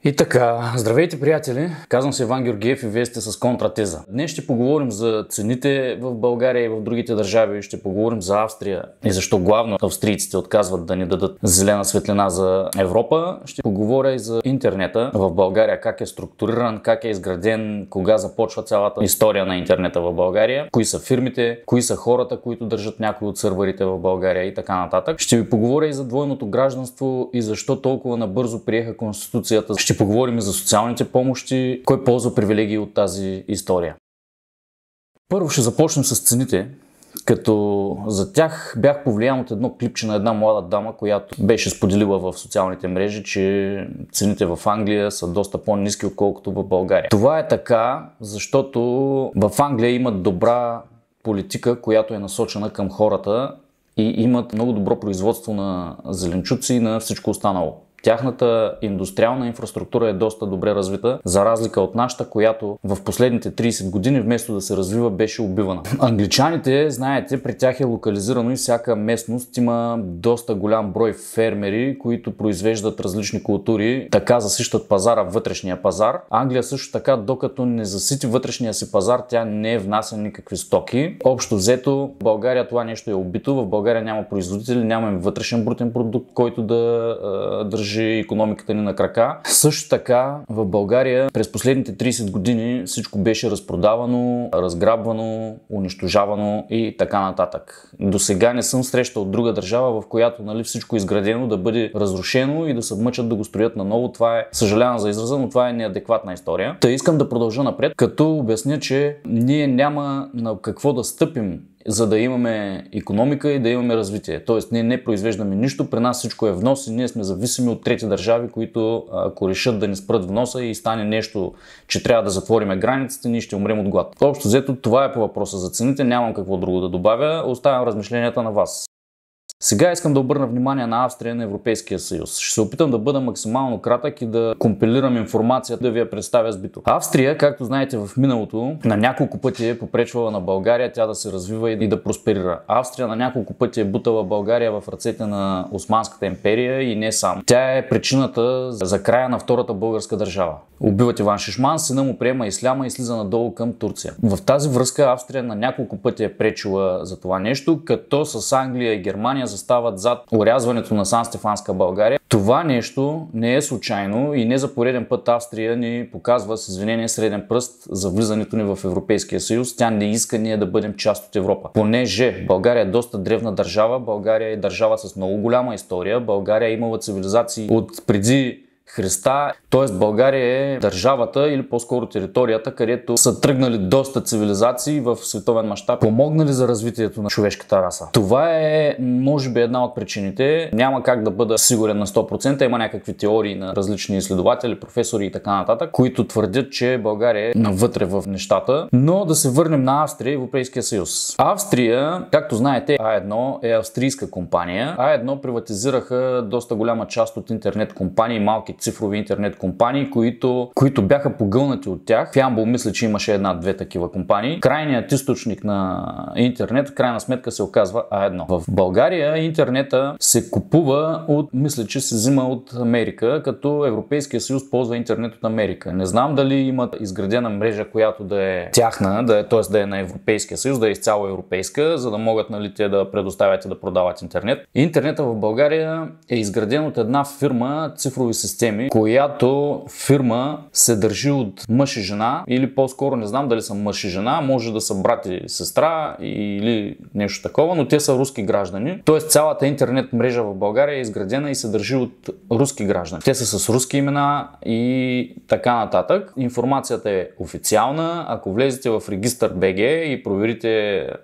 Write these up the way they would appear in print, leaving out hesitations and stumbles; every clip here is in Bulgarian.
И така, здравейте приятели, казвам се Иван Георгиев и вие сте с Контратеза. Днес ще поговорим за цените в България и в другите държави, ще поговорим за Австрия и защо главно австрийците отказват да ни дадат зелена светлина за Европа. Ще поговоря и за интернета в България, как е структуриран, как е изграден, кога започва цялата история на интернета в България, кои са фирмите, кои са хората, които държат някои от сървърите в България и така нататък. Ще ви поговоря и за двойното гражданство и защо толкова набързо приеха Конституцията. Ще поговорим за социалните помощи, кой ползва привилегии от тази история. Първо ще започнем с цените, като за тях бях повлиян от едно клипче на една млада дама, която беше споделила в социалните мрежи, че цените в Англия са доста по-ниски, отколкото в България. Това е така, защото в Англия имат добра политика, която е насочена към хората и имат много добро производство на зеленчуци и на всичко останало. Тяхната индустриална инфраструктура е доста добре развита, за разлика от нашата, която в последните 30 години вместо да се развива беше убивана. Англичаните, знаете, при тях е локализирано и всяка местност има доста голям брой фермери, които произвеждат различни култури, така засищат пазара, вътрешния пазар. Англия също така, докато не засити вътрешния си пазар, тя не внася никакви стоки. Общо взето, в България това нещо е убито, в България няма производители, нямаме вътрешен брутен продукт, който да държи икономиката ни на крака. Също така в България през последните 30 години всичко беше разпродавано, разграбвано, унищожавано и така нататък. До сега не съм срещал друга държава, в която всичко е изградено да бъде разрушено и да се мъчат да го строят наново. Това е, съжалявам за израза, но това е неадекватна история. Та искам да продължа напред, като обясня, че ние няма на какво да стъпим, за да имаме икономика и да имаме развитие. Тоест, ние не произвеждаме нищо, при нас всичко е внос и ние сме зависими от трети държави, които ако решат да ни спрат вноса и стане нещо, че трябва да затвориме границите, ние ще умрем от глад. Общо взето, това е по въпроса за цените, нямам какво друго да добавя, оставям размишленията на вас. Сега искам да обърна внимание на Австрия и на Европейския съюз. Ще се опитам да бъда максимално кратък и да компилирам информацията, да ви я представя сбито. Австрия, както знаете, в миналото на няколко пъти е попречвала на България тя да се развива и да просперира. Австрия на няколко пъти е бутала България в ръцете на Османската империя и не само. Тя е причината за края на Втората българска държава. Убиват Иван Шишман, сина му приема исляма и слиза надолу към Турция. В тази връзка Австрия на няколко пъти е пречила за това нещо, като с Англия и Германия застават зад орязването на Сан-Стефанска България. Това нещо не е случайно и не за пореден път Австрия ни показва с извинение среден пръст за влизането ни в Европейския съюз. Тя не иска ние да бъдем част от Европа. Понеже България е доста древна държава, България е държава с много голяма история, България е имала цивилизации от преди Христа, т.е. България е държавата или по-скоро територията, където са тръгнали доста цивилизации в световен мащаб, помогнали за развитието на човешката раса. Това е, може би, една от причините. Няма как да бъда сигурен на 100%. Има някакви теории на различни изследователи, професори и така нататък, които твърдят, че България е навътре в нещата. Но да се върнем на Австрия и Европейския съюз. Австрия, както знаете, А1 е австрийска компания. А1 приватизираха доста голяма част от интернет компании, малки цифрови интернет компании, които бяха погълнати от тях. В Ямбол мисля, че имаше една-две такива компании. Крайният източник на интернет в крайна сметка се оказва А1. В България интернета се купува мисля, че се взима от Америка, като Европейския съюз ползва интернет от Америка. Не знам дали имат изградена мрежа, която да е тяхна, т.е. да е на Европейския съюз, да е изцяло европейска, за да могат те да предоставят и да продават интернет. Интернета в България е изграден от една фирма цифрови системи, която фирма се държи от мъж и жена, или по-скоро не знам дали са мъж и жена, може да са брат и сестра или нещо такова, но те са руски граждани. Тоест цялата интернет мрежа в България е изградена и се държи от руски граждани. Те са с руски имена и така нататък. Информацията е официална. Ако влезете в регистър BG и проверите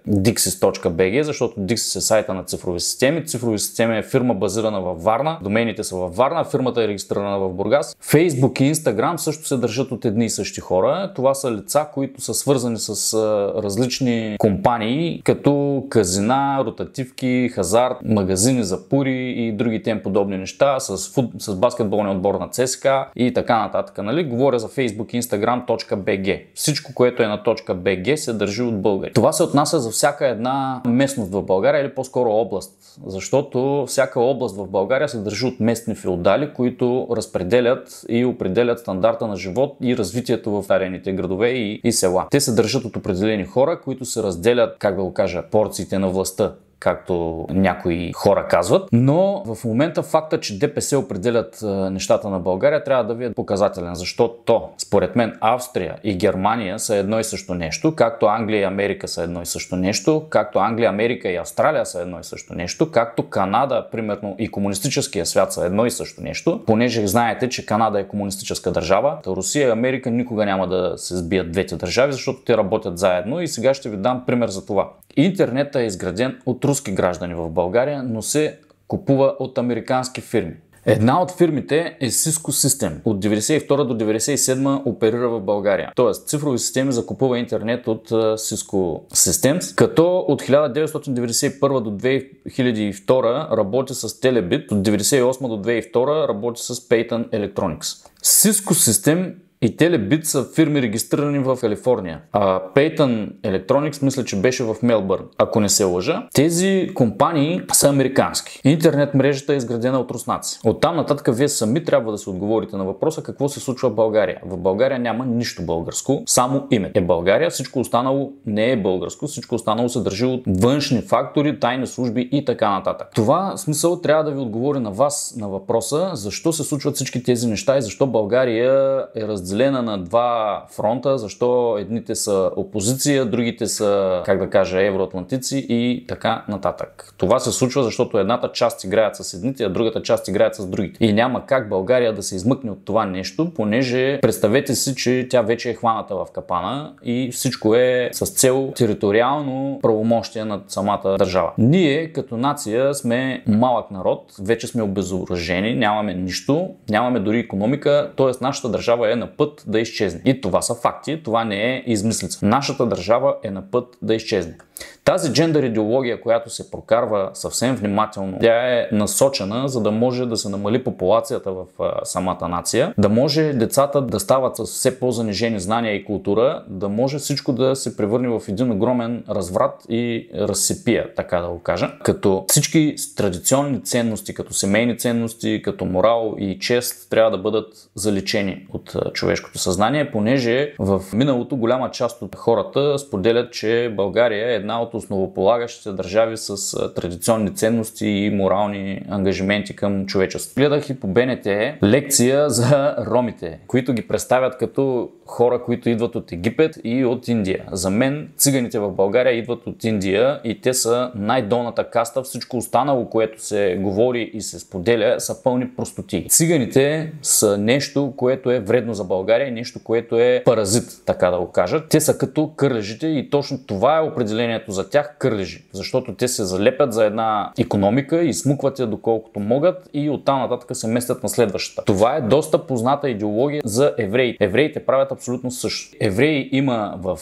dixis.bg, защото Dixis е сайта на цифрови системи. Цифрови системи е фирма базирана във Варна. Домените са във Варна. Фирмата е регистрирана в Бургас. Фейсбук и Инстаграм също се държат от едни и същи хора. Това са лица, които са свързани с различни компании, като казина, ротативки, хазарт, магазини за пури и други тем подобни неща, с баскетболния отбор на ЦСКА и така нататък. Говоря за Facebook и Instagram.bg. Всичко, което е на .bg, се държи от българи. Това се отнася за всяка една местност в България или по-скоро област, защото всяка област в България се държи от местни феодали, които разпределят и определят стандарта на живот и развитието в арените градове и села. Те се държат от определени хора, които се разделят, как да го кажа, порциите на властта, както някои хора казват. Но в момента факта, че ДПС определят нещата на България, трябва да ви е показателен, защото според мен Австрия и Германия са едно и също нещо, както Англия и Америка са едно и също нещо, както Англия, Америка и Австралия са едно и също нещо, както Канада, примерно, и комунистическия свят са едно и също нещо, понеже знаете, че Канада е комунистическа държава, Русия и Америка никога няма да се сбият двете държави, защото те работят заедно и сега ще ви дам пример за това. Интернетът е изграден от руски граждани в България, но се купува от американски фирми. Една от фирмите е Cisco System. От 1992 до 1997 оперира в България. Тоест, цифрови системи закупува интернет от Cisco Systems, като от 1991 до 2002 работи с Telebit, от 1998 до 2002 работи с Payton Electronics. Cisco System и Telebit са фирми регистрирани в Калифорния. А Payton Electronics мисля, че беше в Мелбърн, ако не се лъжа. Тези компании са американски. Интернет мрежата е изградена от руснаци. Оттам нататък вие сами трябва да се отговорите на въпроса какво се случва в България. В България няма нищо българско, само име е България. Всичко останало не е българско, всичко останало се държи от външни фактори, тайни служби и така нататък. Това смисъл трябва да ви отговори на вас на въпроса защо се случват всички тези неща и защо България е разделена на два фронта, защо едните са опозиция, другите са, как да кажа, евроатлантици и така нататък. Това се случва, защото едната част играят с едните, а другата част играят с другите. И няма как България да се измъкне от това нещо, понеже представете си, че тя вече е хваната в капана и всичко е с цел териториално правомощие над самата държава. Ние като нация сме малък народ, вече сме обезоръжени, нямаме нищо, нямаме дори икономика, т.е. нашата държава е на път да изчезне. И това са факти, това не е измислица. Нашата държава е на път да изчезне. Тази джендър идеология, която се прокарва съвсем внимателно, тя е насочена, за да може да се намали популацията в самата нация, да може децата да стават с все по-занижени знания и култура, да може всичко да се превърне в един огромен разврат и разсепия, така да го кажа. Като всички традиционни ценности, като семейни ценности, като морал и чест трябва да бъдат заличени от човешкото съзнание, понеже в миналото голяма част от хората споделят, че България е една от основополагащите държави с традиционни ценности и морални ангажименти към човечеството. Гледах и по БНТ лекция за ромите, които ги представят като хора, които идват от Египет и от Индия. За мен циганите в България идват от Индия и те са най-долната каста. Всичко останало, което се говори и се споделя, са пълни простоти. Циганите са нещо, което е вредно за България и нещо, което е паразит, така да го кажа. Те са като кърлежите и точно това е определението за тях, кърлежи. Защото те се залепят за една икономика и смукват я доколкото могат и оттам нататък се местят на следващата. Това е доста позната идеология за евреи. Евреите правят абсолютно също. Евреи има в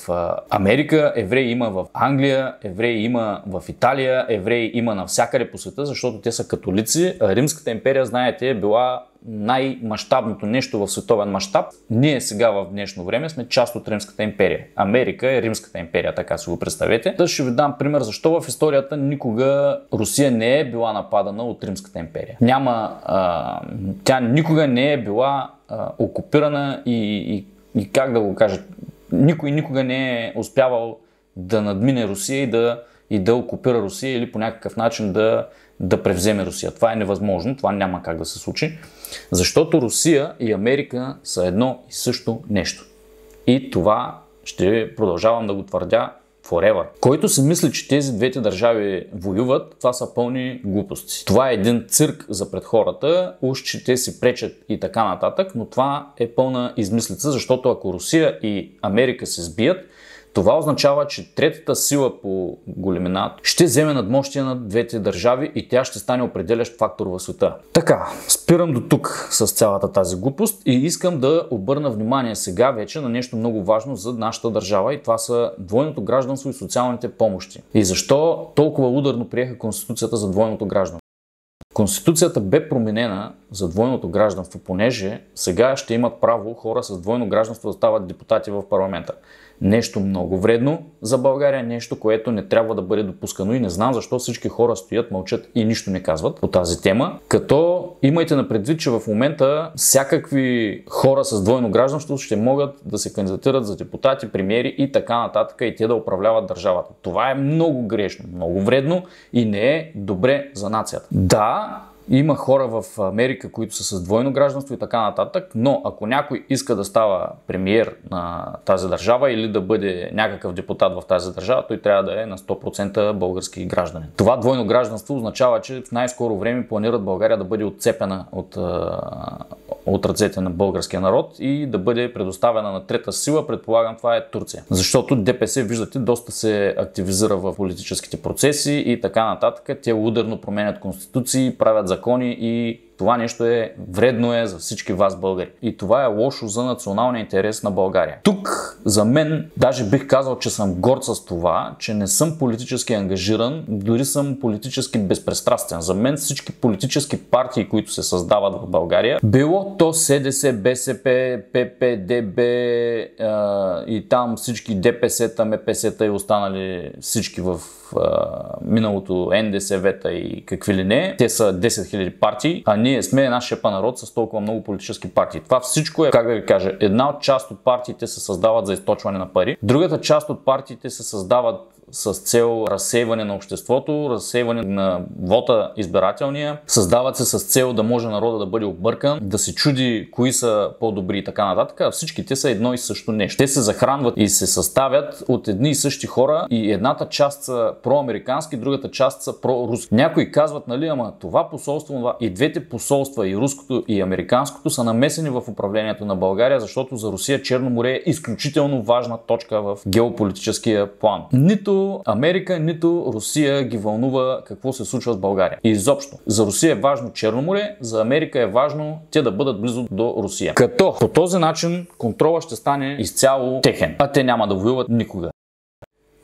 Америка, евреи има в Англия, евреи има в Италия, евреи има навсякъде по света, защото те са католици. Римската империя, знаете, е била най-мащабното нещо в световен мащаб. Ние сега в днешно време сме част от Римската империя. Америка е Римската империя, така си го представете. Та ще ви дам пример защо в историята никога Русия не е била нападана от Римската империя. Тя никога не е била окупирана и как да го кажа, никой никога не е успявал да надмине Русия и да окупира Русия или по някакъв начин да превземе Русия. Това е невъзможно, това няма как да се случи, защото Русия и Америка са едно и също нещо. И това ще продължавам да го твърдя forever. Който си мисли, че тези двете държави воюват, това са пълни глупости. Това е един цирк за пред хората, уж че те си пречат и така нататък, но това е пълна измислица, защото ако Русия и Америка се сбият, това означава, че третата сила по големина ще вземе надмощие на двете държави и тя ще стане определящ фактор в света. Така, спирам до тук с цялата тази глупост и искам да обърна внимание сега вече на нещо много важно за нашата държава и това са двойното гражданство и социалните помощи. И защо толкова ударно приеха Конституцията за двойното гражданство? Конституцията бе променена за двойното гражданство, понеже сега ще имат право хора с двойно гражданство да стават депутати в парламента. Нещо много вредно за България, нещо, което не трябва да бъде допускано и не знам защо всички хора стоят, мълчат и нищо не казват по тази тема. Като имайте на предвид, че в момента всякакви хора с двойно гражданство ще могат да се кандидатират за депутати, премиери и така нататък и те да управляват държавата. Това е много грешно, много вредно и не е добре за нацията. Да, има хора в Америка, които са с двойно гражданство и така нататък, но ако някой иска да става премиер на тази държава или да бъде някакъв депутат в тази държава, той трябва да е на 100% български гражданин. Това двойно гражданство означава, че в най-скоро време планират България да бъде отцепена от ръцете на българския народ и да бъде предоставена на трета сила, предполагам това е Турция. Защото ДПС, виждате, доста се активизира в политическите процеси и така нататък. Те ударно променят конституции, правят закони и това нещо е вредно за всички вас, българи. И това е лошо за националния интерес на България. Тук за мен, даже бих казал, че съм горд с това, че не съм политически ангажиран, дори съм политически безпристрастен. За мен всички политически партии, които се създават в България, било то СДС, БСП, ПП, ДБ и там всички ДПС-та, МПС-та и останали всички в миналото НДСВ-та и какви ли не. Те са 10 000 партии, а ние сме една шепа народ с толкова много политически партии. Това всичко е, как да ви кажа, една част от партиите се създават за източване на пари, другата част от партиите се създават с цел разсейване на обществото, разсейване на вота избирателния. Създават се с цел да може народа да бъде объркан, да се чуди кои са по-добри и така нататък, а всичките са едно и също нещо. Те се захранват и се съставят от едни и същи хора и едната част са проамерикански, другата част са проруски. Някои казват, нали, ама това посолство, това. И двете посолства, и руското, и американското, са намесени в управлението на България, защото за Русия Черно море е изключително важна точка в геополитическия план. Нито Америка, нито Русия ги вълнува какво се случва с България. И изобщо, за Русия е важно Черно море, за Америка е важно те да бъдат близо до Русия. Като по този начин контрола ще стане изцяло техен, а те няма да воюват никога.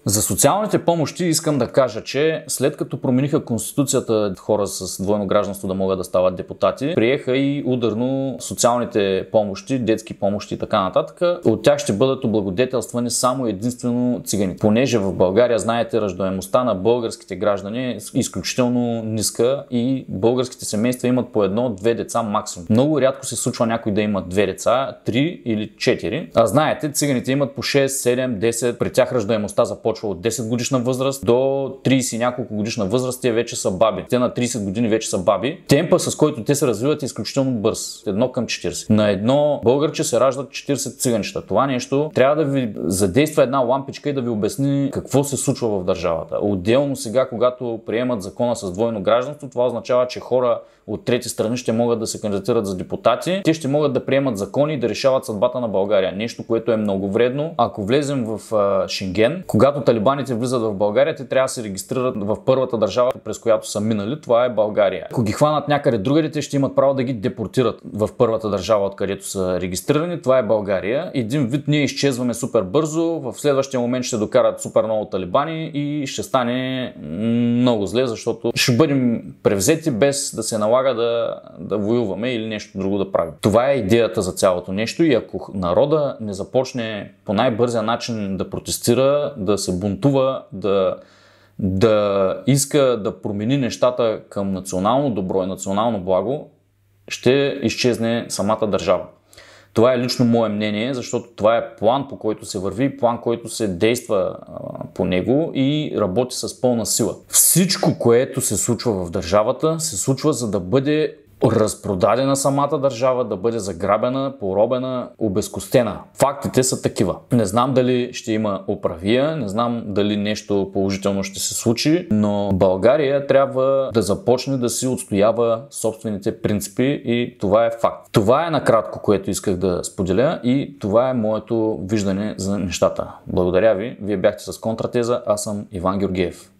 За социалните помощи искам да кажа, че след като промениха конституцията хора с двойно гражданство да могат да стават депутати, приеха и ударно социалните помощи, детски помощи и така нататък. От тях ще бъдат облагодетелствани само единствено цигани. Понеже в България, знаете, раждаемостта на българските граждани е изключително ниска и българските семейства имат по 1-2 деца максимум. Много рядко се случва някой да има 2 деца, 3 или 4. А знаете, циганите имат по 6, 7, 10. При тях раждаемостта започва от 10 годишна възраст до 30 и няколко годишна възраст, те вече са баби. Те на 30 години вече са баби. Темпа, с който те се развиват, е изключително бърз. 1:40. На едно българче се раждат 40 циганчета. Това нещо трябва да ви задейства една лампичка и да ви обясни какво се случва в държавата. Отделно сега, когато приемат закона с двойно гражданство, това означава, че хора от трети страни ще могат да се кандидатират за депутати. Те ще могат да приемат закони и да решават съдбата на България. Нещо, което е много вредно. Ако влезем в Шенген, когато талибаните влизат в България, те трябва да се регистрират в първата държава, през която са минали. Това е България. Ако ги хванат някъде другаде, те ще имат право да ги депортират в първата държава, откъдето са регистрирани. Това е България. Един вид ние изчезваме супер бързо, в следващия момент ще докарат супер много талибани и ще стане много зле, защото ще бъдем превзети без да се налага да воюваме или нещо друго да правим. Това е идеята за цялото нещо и ако народа не започне по най-бързия начин да протестира, да се бунтува, да иска да промени нещата към национално добро и национално благо, ще изчезне самата държава. Това е лично мое мнение, защото това е план, по който се върви, план, който се действа по него и работи с пълна сила. Всичко, което се случва в държавата, се случва за да бъде разпродадена самата държава, да бъде заграбена, поробена, обезкостена. Фактите са такива. Не знам дали ще има оправия, не знам дали нещо положително ще се случи, но България трябва да започне да си отстоява собствените принципи и това е факт. Това е накратко, което исках да споделя и това е моето виждане за нещата. Благодаря ви. Вие бяхте с Контратеза, аз съм Иван Георгиев.